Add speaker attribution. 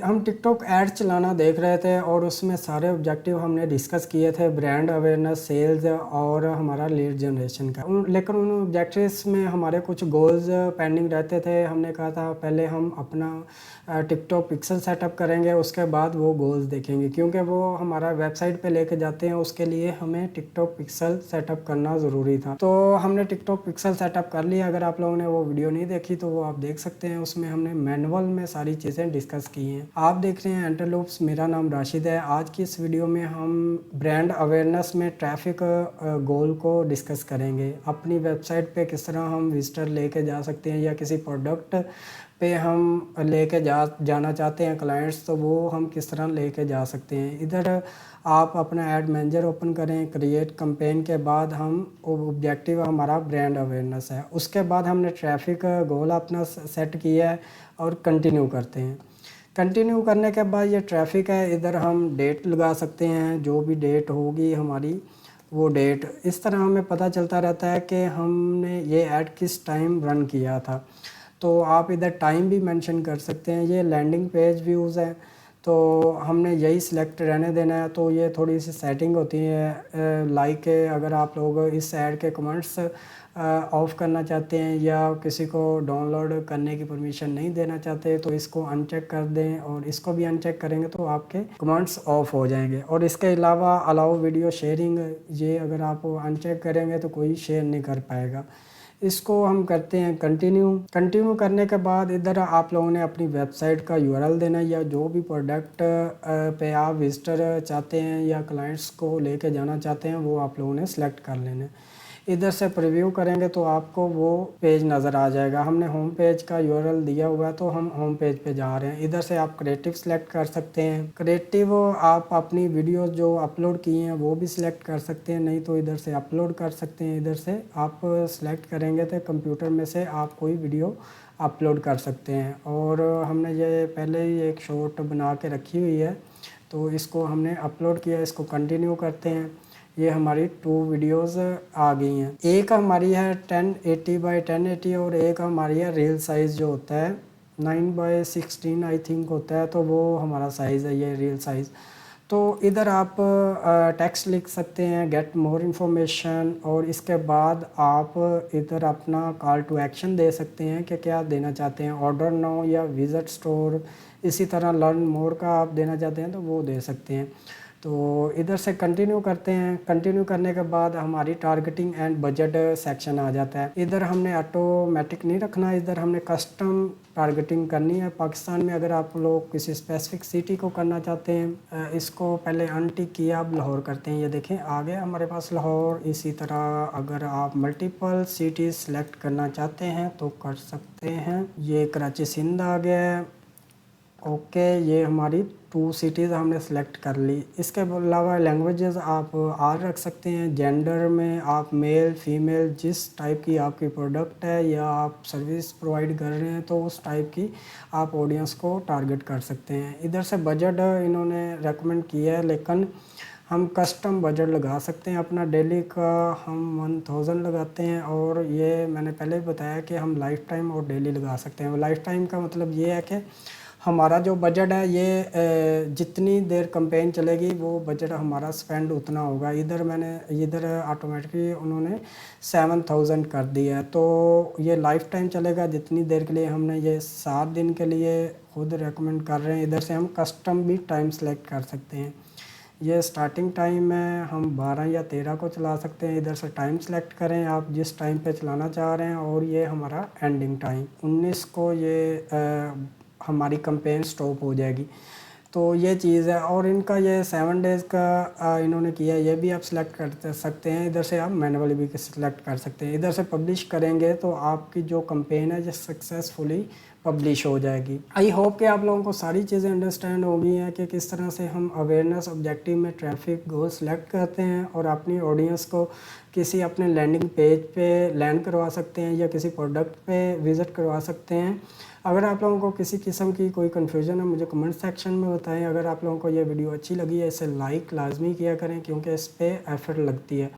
Speaker 1: हम TikTok add चलाना देख रहे थे और उसमें सारे ऑब्जेक्टिव हमने डिस्कस किए थे, ब्रांड अवेयरनेस, सेल्स और हमारा लीड जनरेशन का। लेकिन उन ऑब्जेक्टिव्स में हमारे कुछ गोल्स पेंडिंग रहते थे। हमने कहा था पहले हम अपना टिकटॉक पिक्सल सेटअप करेंगे, उसके बाद वो गोल्स देखेंगे, क्योंकि वो हमारा वेबसाइट पे लेके जाते हैं। उसके लिए हमें टिकटॉक पिक्सल सेटअप करना ज़रूरी था। तो हमने टिकटॉक पिक्सल सेटअप कर लिया। अगर आप लोगों ने वो वीडियो नहीं देखी तो वो आप देख सकते हैं। उसमें हमने मैनुअल में सारी चीज़ें डिस्कस की हैं। आप देख रहे हैं एंटरलूप्स, मेरा नाम राशिद है। आज की इस वीडियो में हम ब्रांड अवेयरनेस में ट्रैफिक गोल को डिस्कस करेंगे। अपनी वेबसाइट पे किस तरह हम विजिटर लेके जा सकते हैं, या किसी प्रोडक्ट पे हम लेके जाना चाहते हैं क्लाइंट्स, तो वो हम किस तरह लेके जा सकते हैं। इधर आप अपना ऐड मैनेजर ओपन करें। क्रिएट कैंपेन के बाद हम ऑब्जेक्टिव हमारा ब्रांड अवेयरनेस है। उसके बाद हमने ट्रैफिक गोल अपना सेट किया है और कंटिन्यू करते हैं। कंटिन्यू करने के बाद ये ट्रैफिक है, इधर हम डेट लगा सकते हैं। जो भी डेट होगी हमारी वो डेट, इस तरह हमें पता चलता रहता है कि हमने ये ऐड किस टाइम रन किया था। तो आप इधर टाइम भी मेंशन कर सकते हैं। ये लैंडिंग पेज व्यूज़ है, तो हमने यही सिलेक्ट रहने देना है। तो ये थोड़ी सी सेटिंग होती है, लाइक अगर आप लोग इस ऐड के कमेंट्स ऑफ़ करना चाहते हैं या किसी को डाउनलोड करने की परमिशन नहीं देना चाहते, तो इसको अनचेक कर दें, और इसको भी अनचेक करेंगे तो आपके कमेंट्स ऑफ हो जाएंगे। और इसके अलावा अलाउ वीडियो शेयरिंग, ये अगर आप अनचेक करेंगे तो कोई शेयर नहीं कर पाएगा। इसको हम करते हैं कंटिन्यू करने के बाद इधर आप लोगों ने अपनी वेबसाइट का यूआरएल देना है, या जो भी प्रोडक्ट पे आप विजिटर चाहते हैं या क्लाइंट्स को लेके जाना चाहते हैं वो आप लोगों ने सेलेक्ट कर लेना है। इधर से प्रीव्यू करेंगे तो आपको वो पेज नज़र आ जाएगा। हमने होम पेज का यूआरएल दिया हुआ है तो हम होम पेज पे जा रहे हैं। इधर से आप क्रिएटिव सेलेक्ट कर सकते हैं। क्रिएटिव आप अपनी वीडियो जो अपलोड की हैं वो भी सिलेक्ट कर सकते हैं, नहीं तो इधर से अपलोड कर सकते हैं। इधर से आप सेलेक्ट करेंगे तो कंप्यूटर में से आप कोई वीडियो अपलोड कर सकते हैं। और हमने ये पहले ही एक शॉर्ट बना के रखी हुई है, तो इसको हमने अपलोड किया। इसको कंटिन्यू करते हैं। ये हमारी 2 वीडियोस आ गई हैं। एक हमारी है 1080 बाई 1080 और एक हमारी है रील साइज़ जो होता है 9 बाई 16 आई थिंक होता है, तो वो हमारा साइज़ है ये रील साइज़। तो इधर आप टेक्स्ट लिख सकते हैं, गेट मोर इन्फॉर्मेशन, और इसके बाद आप इधर अपना कॉल टू एक्शन दे सकते हैं कि क्या देना चाहते हैं, ऑर्डर नाउ या विजिट स्टोर। इसी तरह लर्न मोर का आप देना चाहते हैं तो वो दे सकते हैं। तो इधर से कंटिन्यू करते हैं। कंटिन्यू करने के बाद हमारी टारगेटिंग एंड बजट सेक्शन आ जाता है। इधर हमने ऑटोमेटिक नहीं रखना, इधर हमने कस्टम टारगेटिंग करनी है। पाकिस्तान में अगर आप लोग किसी स्पेसिफिक सिटी को करना चाहते हैं, इसको पहले अनटिक किया, अब लाहौर करते हैं। ये देखें आ गया हमारे पास लाहौर। इसी तरह अगर आप मल्टीपल सिटीज़ सेलेक्ट करना चाहते हैं तो कर सकते हैं। ये कराची सिंध आ गया। ओके, ये हमारी 2 सिटीज़ हमने सेलेक्ट कर ली। इसके अलावा लैंग्वेजेस आप और रख सकते हैं। जेंडर में आप मेल फीमेल, जिस टाइप की आपकी प्रोडक्ट है या आप सर्विस प्रोवाइड कर रहे हैं तो उस टाइप की आप ऑडियंस को टारगेट कर सकते हैं। इधर से बजट इन्होंने रेकमेंड किया है, लेकिन हम कस्टम बजट लगा सकते हैं अपना। डेली का हम 1000 लगाते हैं, और ये मैंने पहले भी बताया कि हम लाइफ टाइम और डेली लगा सकते हैं। लाइफ टाइम का मतलब ये है कि हमारा जो बजट है ये जितनी देर कैंपेन चलेगी वो बजट हमारा स्पेंड उतना होगा। इधर ऑटोमेटिकली उन्होंने 7000 कर दिया है, तो ये लाइफ टाइम चलेगा जितनी देर के लिए। हमने ये 7 दिन के लिए खुद रेकमेंड कर रहे हैं। इधर से हम कस्टम भी टाइम सेलेक्ट कर सकते हैं। ये स्टार्टिंग टाइम है, हम 12 या 13 को चला सकते हैं। इधर से टाइम सेलेक्ट करें आप जिस टाइम पे चलाना चाह रहे हैं, और ये हमारा एंडिंग टाइम 19 को ये हमारी कैंपेन स्टॉप हो जाएगी। तो ये चीज़ है। और इनका ये 7 डेज़ का इन्होंने किया है, ये भी आप सिलेक्ट कर सकते हैं। इधर से आप मैनुअली भी सिलेक्ट कर सकते हैं। इधर से पब्लिश करेंगे तो आपकी जो कैंपेन है ये सक्सेसफुली पब्लिश हो जाएगी। आई होप कि आप लोगों को सारी चीज़ें अंडरस्टैंड हो गई हैं कि किस तरह से हम अवेयरनेस ऑब्जेक्टिव में ट्रैफिक गोल सेलेक्ट करते हैं और अपनी ऑडियंस को किसी अपने लैंडिंग पेज पे लैंड करवा सकते हैं या किसी प्रोडक्ट पे विज़िट करवा सकते हैं। अगर आप लोगों को किसी किस्म की कोई कन्फ्यूजन है मुझे कमेंट सेक्शन में बताएं। अगर आप लोगों को ये वीडियो अच्छी लगी है इसे लाइक लाजमी किया करें, क्योंकि इस पर एफर्ट लगती है।